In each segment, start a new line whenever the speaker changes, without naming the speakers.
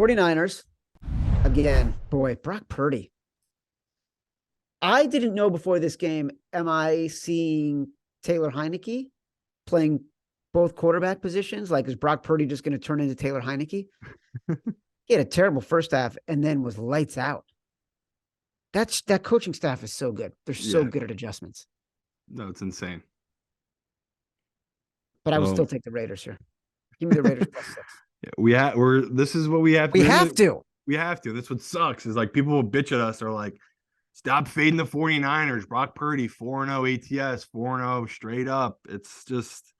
49ers, again, boy, Brock Purdy. I didn't know before this game, am I seeing Taylor Heineke playing both quarterback positions? Like, is Brock Purdy just going to turn into Taylor Heineke? He had a terrible first half and then was lights out. That coaching staff is so good. They're so good at adjustments.
No, it's insane.
But I would still take the Raiders here. Give me the Raiders +6.
Yeah, this is what we have to.
We have to.
We have to. That's what sucks is like people will bitch at us. They're like, stop fading the 49ers. Brock Purdy, 4-0 ATS, 4-0 straight up. It's just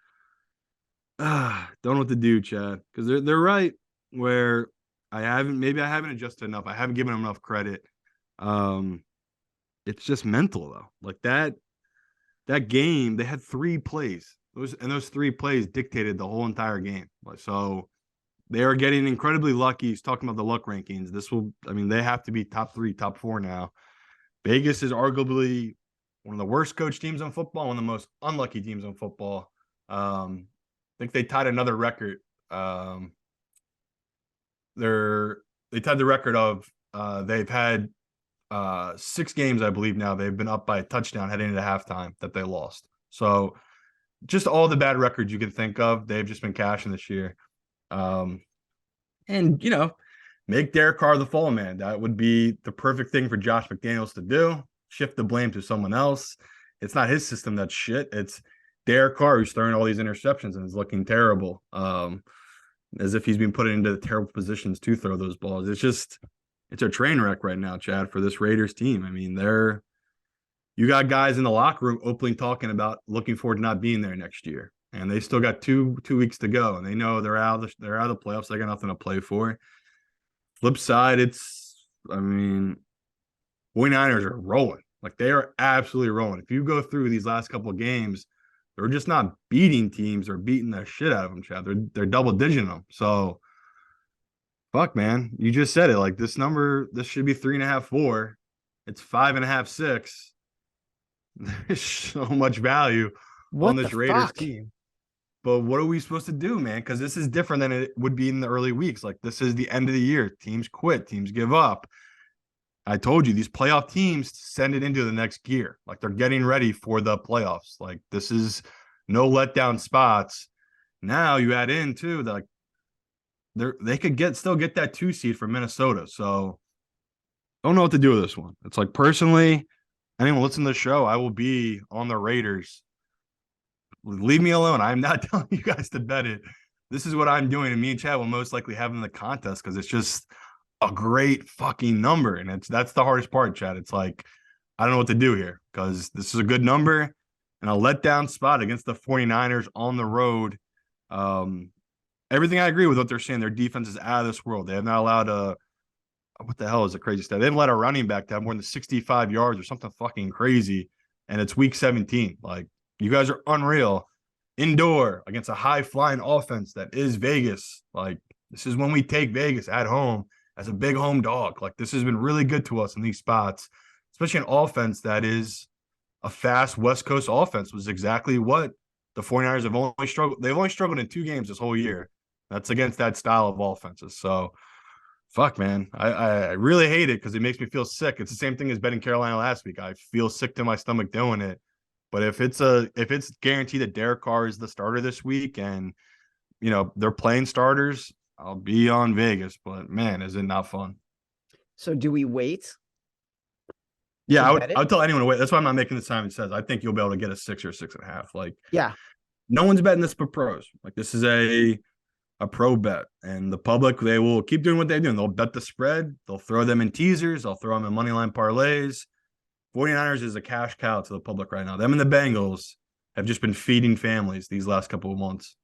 don't know what to do, Chad. Because they're right where I haven't adjusted enough. I haven't given them enough credit. It's just mental though. Like that game, they had 3 plays. Those 3 plays dictated the whole entire game. So they are getting incredibly lucky. He's talking about the luck rankings. They have to be top 3, top 4 now. Vegas is arguably one of the worst coach teams in football, one of the most unlucky teams in football. I think they tied another record. They tied the record of they've had 6 games, I believe now. They've been up by a touchdown heading into halftime that they lost. So just all the bad records you can think of, they've just been cashing this year. And make Derek Carr the fall man. That would be the perfect thing for Josh McDaniels to do. Shift the blame to someone else. It's not his system that's shit. It's Derek Carr who's throwing all these interceptions and is looking terrible. As if he's been put into terrible positions to throw those balls. It's a train wreck right now, Chad, for this Raiders team. I mean, you got guys in the locker room openly talking about looking forward to not being there next year. And they still got two weeks to go. And they know they're out of the playoffs. They got nothing to play for. Flip side, 49ers are rolling. Like, they are absolutely rolling. If you go through these last couple of games, they're just not beating teams. They're beating the shit out of them, Chad. They're double-digiting them. So, fuck, man. You just said it. Like, this should be 3.5, 4. It's 5.5, 6. There's so much value on this Raiders team. But what are we supposed to do, man? Because this is different than it would be in the early weeks. Like, this is the end of the year. Teams quit. Teams give up. I told you, these playoff teams send it into the next gear. Like, they're getting ready for the playoffs. Like, this is no letdown spots. Now you add in, too, that they could still get that 2 seed from Minnesota. So, don't know what to do with this one. It's like, personally, anyone listen to the show, I will be on the Raiders. Leave me alone. I'm not telling you guys to bet it. This is what I'm doing, and me and Chad will most likely have in the contest because it's just a great fucking number, and that's the hardest part, Chad. It's like, I don't know what to do here because this is a good number and a letdown spot against the 49ers on the road. Everything I agree with what they're saying. Their defense is out of this world. They have not allowed what the hell is a crazy stat? They haven't let a running back to have more than 65 yards or something fucking crazy, and it's week 17. Like, you guys are unreal. Indoor against a high-flying offense that is Vegas. Like, this is when we take Vegas at home as a big home dog. Like, this has been really good to us in these spots, especially an offense that is a fast West Coast offense, was exactly what the 49ers have only struggled. They've only struggled in 2 games this whole year. That's against that style of offenses. So, fuck, man. I really hate it because it makes me feel sick. It's the same thing as betting Carolina last week. I feel sick to my stomach doing it. But if it's guaranteed that Derek Carr is the starter this week and, they're playing starters, I'll be on Vegas. But, man, is it not fun.
So do we wait?
Yeah, I would tell anyone to wait. That's why I'm not making this time. It says I think you'll be able to get a 6 or 6.5. Like,
yeah,
no one's betting this but pros. Like, this is a pro bet. And the public, they will keep doing what they do. And they'll bet the spread. They'll throw them in teasers. They'll throw them in moneyline parlays. 49ers is a cash cow to the public right now. Them and the Bengals have just been feeding families these last couple of months.